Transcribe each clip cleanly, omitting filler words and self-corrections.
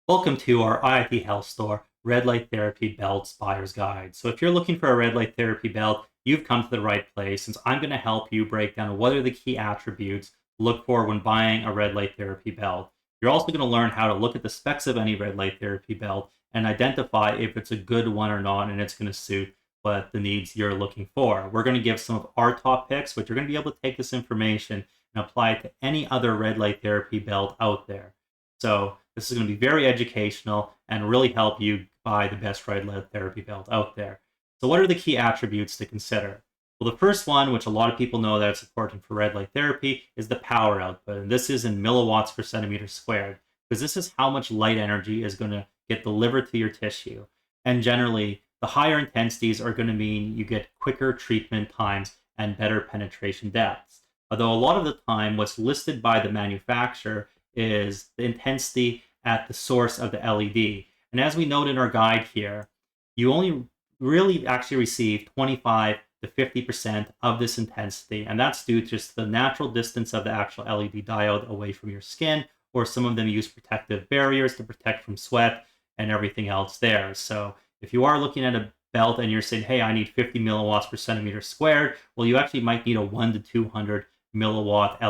Welcome to our IIT Health Store Red Light Therapy Belts Buyer's Guide. So if you're looking for a red light therapy belt, you've come to the right place since I'm going to help you break down what are the key attributes to look for when buying a red light therapy belt. You're also going to learn how to look at the specs of any red light therapy belt and identify if it's a good one or not and it's going to suit what the needs you're looking for. We're going to give some of our top picks, but you're going to be able to take this information and apply it to any other red light therapy belt out there. So this is going to be very educational and really help you buy the best red light therapy belt out there. So what are the key attributes to consider? Well, the first one, which a lot of people know that it's important for red light therapy, is the power output. And this is in milliwatts per centimeter squared, because this is how much light energy is going to get delivered to your tissue. And generally, the higher intensities are going to mean you get quicker treatment times and better penetration depths. Although a lot of the time, what's listed by the manufacturer is the intensity at the source of the LED. And as we note in our guide here, you only really actually receive 25 to 50% of this intensity. And that's due to just the natural distance of the actual LED diode away from your skin, or some of them use protective barriers to protect from sweat and everything else there. So if you are looking at a belt and you're saying, hey, I need 50 milliwatts per centimeter squared, well, you actually might need a 1 to 200 milliwatt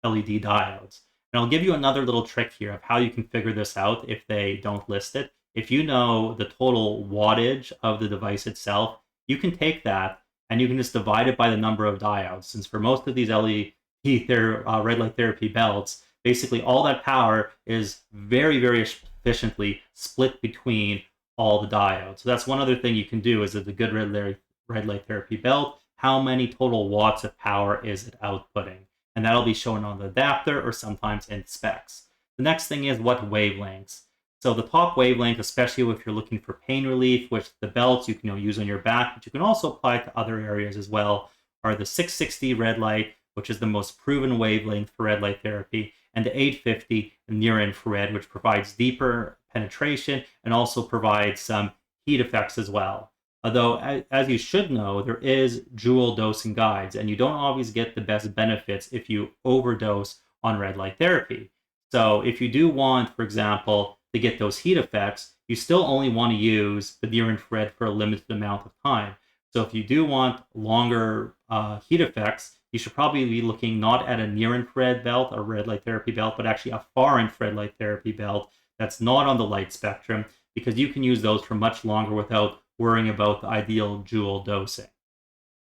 LED diodes. And I'll give you another little trick here of how you can figure this out if they don't list it. If you know the total wattage of the device itself, you can take that and you can just divide it by the number of diodes. Since for most of these red light therapy belts, basically all that power is very, very efficiently split between all the diodes. So that's one other thing you can do is that the good red light therapy belt, how many total watts of power is it outputting? And that'll be shown on the adapter or sometimes in specs. The next thing is what wavelengths. So the top wavelength, especially if you're looking for pain relief, which the belts you can use on your back, but you can also apply it to other areas as well, are the 660 red light, which is the most proven wavelength for red light therapy, and the 850 near infrared, which provides deeper penetration and also provides some heat effects as well. Although, as you should know, there is dual dosing guides, and you don't always get the best benefits if you overdose on red light therapy. So if you do want, for example, to get those heat effects, you still only want to use the near infrared for a limited amount of time. So if you do want longer heat effects, you should probably be looking not at a near infrared belt, a red light therapy belt, but actually a far infrared light therapy belt that's not on the light spectrum, because you can use those for much longer without worrying about the ideal dual dosing.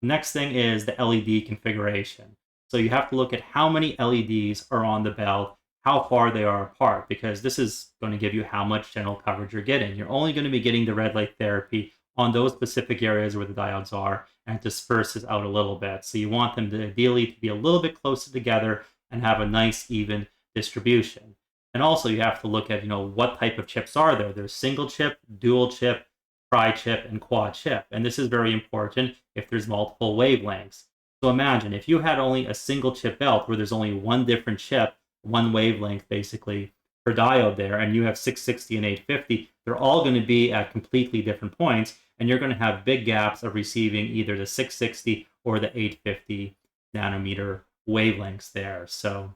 The next thing is the LED configuration. So you have to look at how many LEDs are on the belt, how far they are apart, because this is going to give you how much general coverage you're getting. You're only going to be getting the red light therapy on those specific areas where the diodes are, and it disperses out a little bit. So you want them to ideally to be a little bit closer together and have a nice even distribution. And also you have to look at, what type of chips are there. There's single chip, dual chip, tri-chip, and quad chip. And this is very important if there's multiple wavelengths. So imagine if you had only a single chip belt where there's only one different chip, one wavelength basically per diode there, and you have 660 and 850, they're all going to be at completely different points, and you're going to have big gaps of receiving either the 660 or the 850 nanometer wavelengths there. So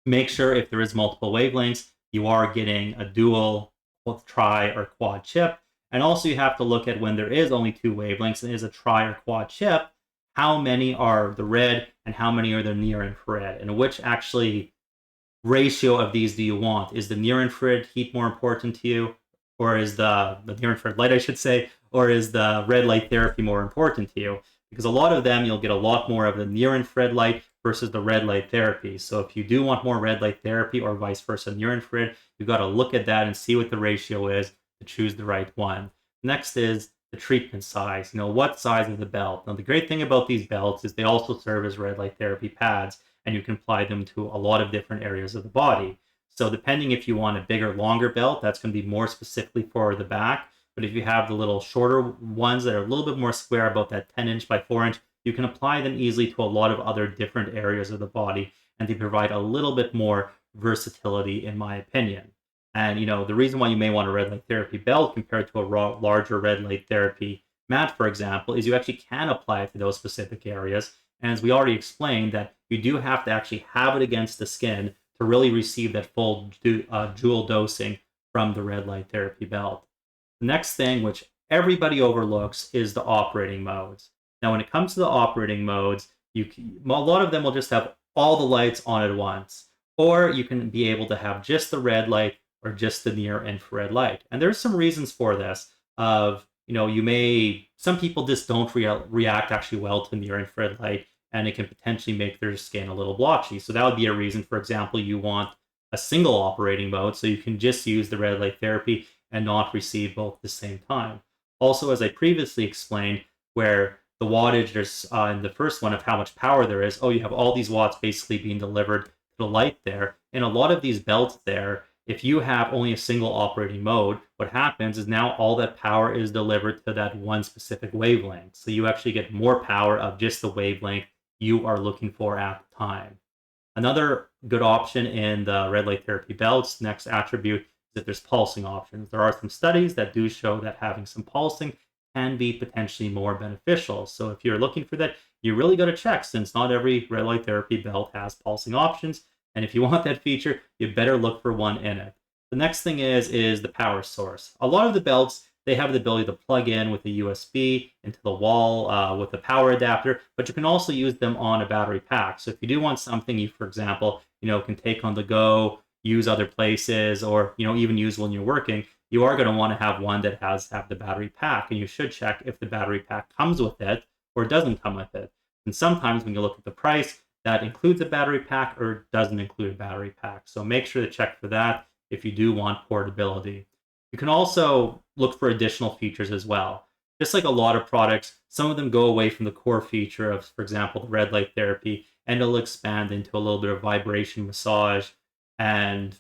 make sure if there is multiple wavelengths, you are getting a dual, tri, or quad chip. And also you have to look at when there is only two wavelengths and is a tri or quad chip, how many are the red and how many are the near infrared, and which actually ratio of these do you want? Is the near infrared heat more important to you, or is the near infrared light, I should say, or is the red light therapy more important to you? Because a lot of them, you'll get a lot more of the near infrared light versus the red light therapy. So if you do want more red light therapy or vice versa, near infrared, you've got to look at that and see what the ratio is to choose the right one. Next is the treatment size. What size is the belt? Now, the great thing about these belts is they also serve as red light therapy pads, and you can apply them to a lot of different areas of the body. So depending if you want a bigger, longer belt, that's going to be more specifically for the back. But if you have the little shorter ones that are a little bit more square, about that 10-inch by 4-inch, you can apply them easily to a lot of other different areas of the body, and they provide a little bit more versatility, in my opinion. And, the reason why you may want a red light therapy belt compared to a larger red light therapy mat, for example, is you actually can apply it to those specific areas. And as we already explained, that you do have to actually have it against the skin to really receive that full dual dosing from the red light therapy belt. The next thing, which everybody overlooks, is the operating modes. Now, when it comes to the operating modes, a lot of them will just have all the lights on at once, or you can be able to have just the red light or just the near infrared light. And there's some reasons for this. Some people just don't react actually well to near infrared light, and it can potentially make their skin a little blotchy. So that would be a reason, for example, you want a single operating mode so you can just use the red light therapy and not receive both at the same time. Also, as I previously explained, where the wattage there's in the first one of how much power there is, you have all these watts basically being delivered to the light there. In a lot of these belts there, if you have only a single operating mode, what happens is now all that power is delivered to that one specific wavelength. So you actually get more power of just the wavelength you are looking for at the time. Another good option in the red light therapy belts, next attribute, is that there's pulsing options. There are some studies that do show that having some pulsing can be potentially more beneficial. So if you're looking for that, you really got to check, since not every red light therapy belt has pulsing options. And if you want that feature, you better look for one in it. The next thing is the power source. A lot of the belts, they have the ability to plug in with a USB into the wall with a power adapter, but you can also use them on a battery pack. So if you do want something you, for example, can take on the go, use other places, or even use when you're working, you are going to want to have one that have the battery pack, and you should check if the battery pack comes with it or doesn't come with it. And sometimes when you look at the price, that includes a battery pack or doesn't include a battery pack. So make sure to check for that if you do want portability. You can also look for additional features as well. Just like a lot of products, some of them go away from the core feature of, for example, the red light therapy, and it'll expand into a little bit of vibration massage and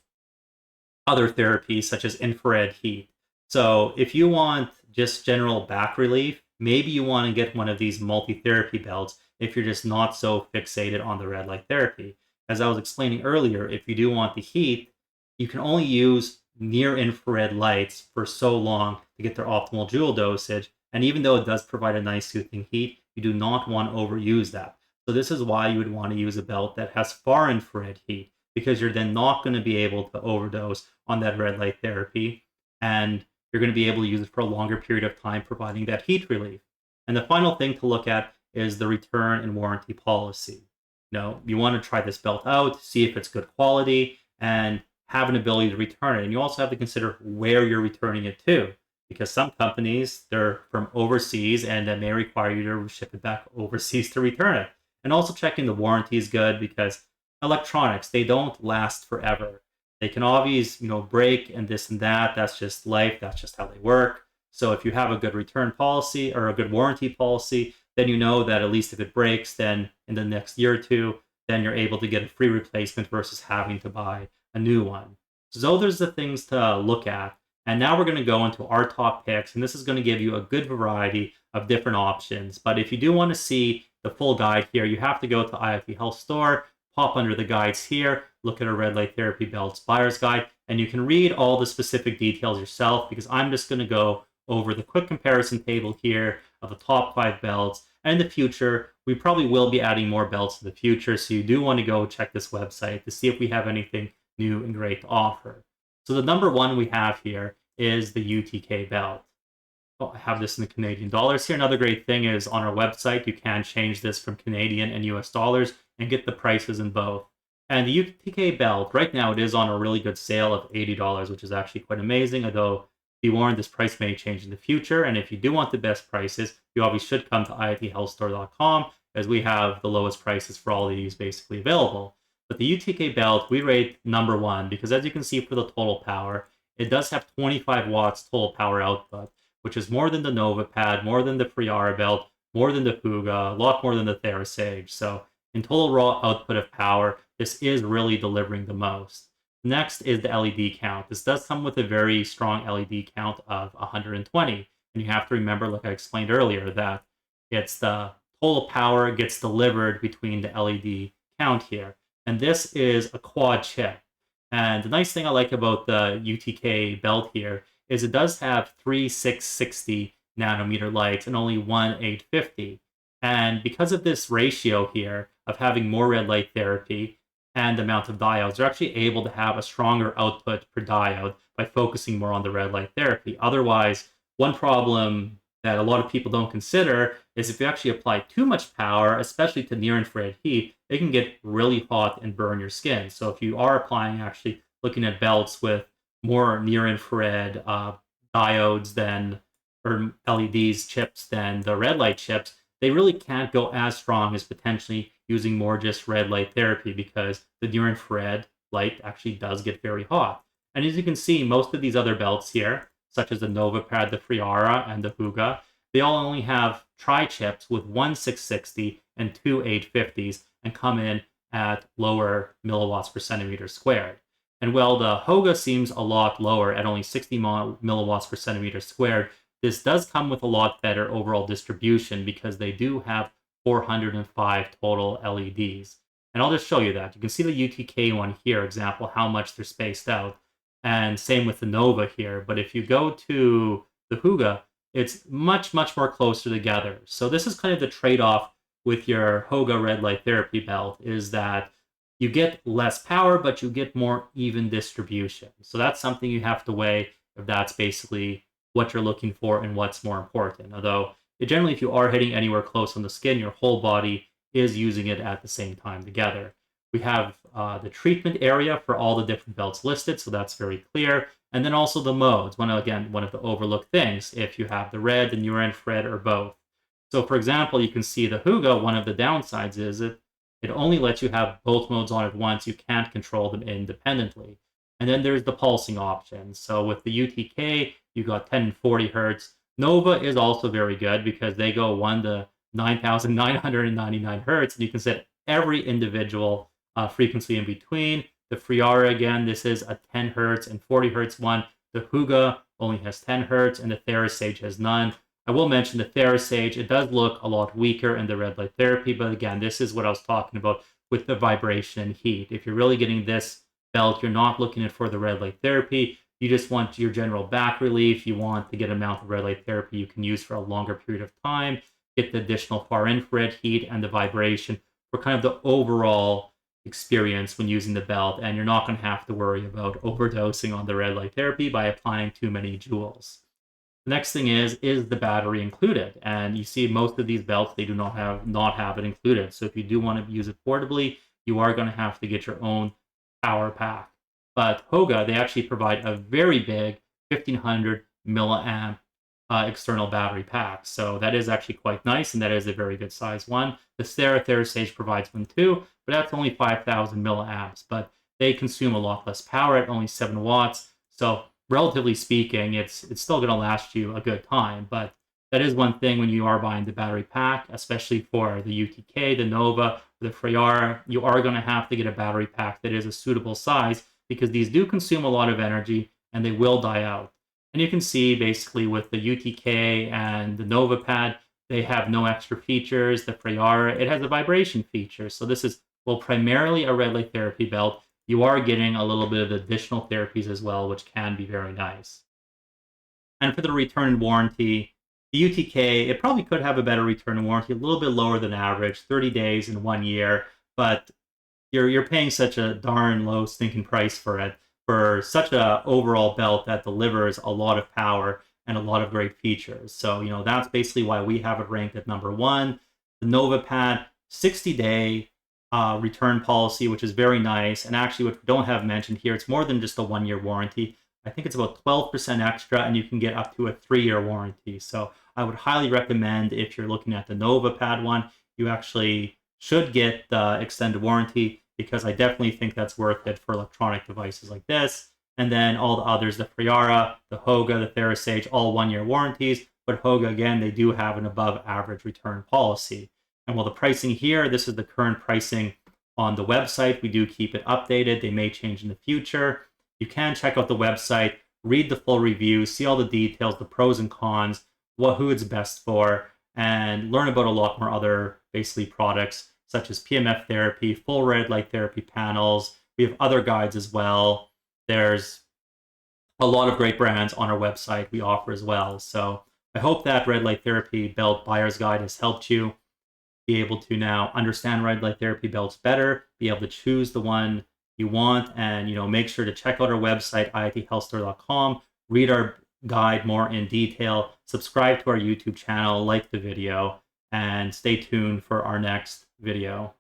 other therapies such as infrared heat. So if you want just general back relief, maybe you want to get one of these multi-therapy belts if you're just not so fixated on the red light therapy. As I was explaining earlier, if you do want the heat, you can only use near infrared lights for so long to get their optimal joule dosage. And even though it does provide a nice soothing heat, you do not want to overuse that. So this is why you would want to use a belt that has far infrared heat, because you're then not going to be able to overdose on that red light therapy, and you're going to be able to use it for a longer period of time, providing that heat relief. And the final thing to look at is the return and warranty policy. You want to try this belt out, see if it's good quality, and have an ability to return it. And you also have to consider where you're returning it to, because some companies, they're from overseas, and that may require you to ship it back overseas to return it. And also checking the warranty is good, because electronics, they don't last forever. They can always, break and this and that. That's just life. That's just how they work. So if you have a good return policy or a good warranty policy, then you know that at least if it breaks, then in the next year or two, then you're able to get a free replacement versus having to buy a new one. So those are the things to look at. And now we're going to go into our top picks, and this is going to give you a good variety of different options. But if you do want to see the full guide here, you have to go to IoT Health Store, pop under the guides here, look at a red light therapy belts buyer's guide, and you can read all the specific details yourself, because I'm just going to go over the quick comparison table here of the top 5 belts. And in the future, we probably will be adding more belts in the future, so you do want to go check this website to see if we have anything new and great to offer. So the number one we have here is the UTK belt. I have this in the Canadian dollars here. Another great thing is on our website, you can change this from Canadian and US dollars and get the prices in both. And the UTK belt, right now it is on a really good sale of $80, which is actually quite amazing, although be warned, this price may change in the future. And if you do want the best prices, you obviously should come to IoTHealthStore.com, as we have the lowest prices for all of these basically available. But the UTK belt, we rate number 1, because as you can see for the total power, it does have 25 watts total power output, which is more than the NovaPad, more than the Priara belt, more than the Huga, a lot more than the TheraSage. So in total raw output of power, this is really delivering the most. Next is the LED count. This does come with a very strong LED count of 120. And you have to remember, like I explained earlier, that it's the total power gets delivered between the LED count here. And this is a quad chip. And the nice thing I like about the UTK belt here is it does have 3 660 nanometer lights and only 1 850. And because of this ratio here of having more red light therapy, and the amount of diodes, they're actually able to have a stronger output per diode by focusing more on the red light therapy. Otherwise, one problem that a lot of people don't consider is if you actually apply too much power, especially to near-infrared heat, it can get really hot and burn your skin. So if you are applying, actually looking at belts with more near-infrared diodes than, or LEDs chips than the red light chips, they really can't go as strong as potentially using more just red light therapy, because the near-infrared light actually does get very hot. And as you can see, most of these other belts here, such as the NovaPad, the Friara, and the Huga, they all only have tri-chips with one 660 and two 850s and come in at lower milliwatts per centimeter squared. And while the Hoga seems a lot lower at only 60 milliwatts per centimeter squared, this does come with a lot better overall distribution because they do have 405 total LEDs. And I'll just show you that. You can see the UTK one here, example, how much they're spaced out. And same with the Nova here. But if you go to the Huga, it's much, much more closer together. So this is kind of the trade-off with your Hoga red light therapy belt, is that you get less power, but you get more even distribution. So that's something you have to weigh if that's basically what you're looking for and what's more important. Although, generally, if you are hitting anywhere close on the skin, your whole body is using it at the same time together. We have the treatment area for all the different belts listed, so that's very clear. And then also the modes, one of the overlooked things, if you have the red, the near-infrared, or both. So for example, you can see the Huga, one of the downsides is it only lets you have both modes on at once. You can't control them independently. And then there's the pulsing option. So with the UTK, you got 10 and 40 hertz. Nova is also very good because they go 1 to 9,999 hertz, and you can set every individual frequency in between. The Friara, again, this is a 10 hertz and 40 hertz one. The Huga only has 10 hertz, and the Therasage has none. I will mention the Therasage, it does look a lot weaker in the red light therapy, but again, this is what I was talking about with the vibration and heat. If you're really getting this belt, you're not looking at for the red light therapy. You just want your general back relief. You want to get an amount of red light therapy you can use for a longer period of time, get the additional far infrared heat and the vibration for kind of the overall experience when using the belt, and you're not going to have to worry about overdosing on the red light therapy by applying too many joules. The next thing is the battery included? And you see most of these belts, they do not have it included. So if you do want to use it portably, you are going to have to get your own power pack. But Hoga, they actually provide a very big 1500 milliamp external battery pack. So that is actually quite nice, and that is a very good size one. The Therasage provides one too, but that's only 5,000 milliamps. But they consume a lot less power at only 7 watts. So relatively speaking, it's still going to last you a good time. But that is one thing when you are buying the battery pack, especially for the UTK, the Nova, the Friara, you are going to have to get a battery pack that is a suitable size, because these do consume a lot of energy and they will die out. And you can see basically with the UTK and the NovaPad, they have no extra features. The Friara, it has a vibration feature. So this is, well, primarily a red light therapy belt. You are getting a little bit of additional therapies as well, which can be very nice. And for the return warranty, the UTK, it probably could have a better return warranty, a little bit lower than average, 30 days and 1 year, but you're paying such a darn low stinking price for it, for such a overall belt that delivers a lot of power and a lot of great features. So, that's basically why we have it ranked at number 1. The NovaPad, 60-day return policy, which is very nice. And actually, what we don't have mentioned here, it's more than just a 1-year warranty. I think it's about 12% extra, and you can get up to a 3-year warranty. So I would highly recommend, if you're looking at the NovaPad one, you actually should get the extended warranty, because I definitely think that's worth it for electronic devices like this. And then all the others, the Friara, the Hoga, the Therasage, all 1-year warranties. But Hoga, again, they do have an above average return policy. And while the pricing here, this is the current pricing on the website. We do keep it updated. They may change in the future. You can check out the website, read the full review, see all the details, the pros and cons, who it's best for, and learn about a lot more other basically products such as PMF therapy, full red light therapy panels. We have other guides as well. There's a lot of great brands on our website we offer as well. So I hope that red light therapy belt buyer's guide has helped you. be able to now understand red light therapy belts better, be able to choose the one you want, and make sure to check out our website, iithealthstore.com, read our guide more in detail, subscribe to our YouTube channel, like the video, and stay tuned for our next video.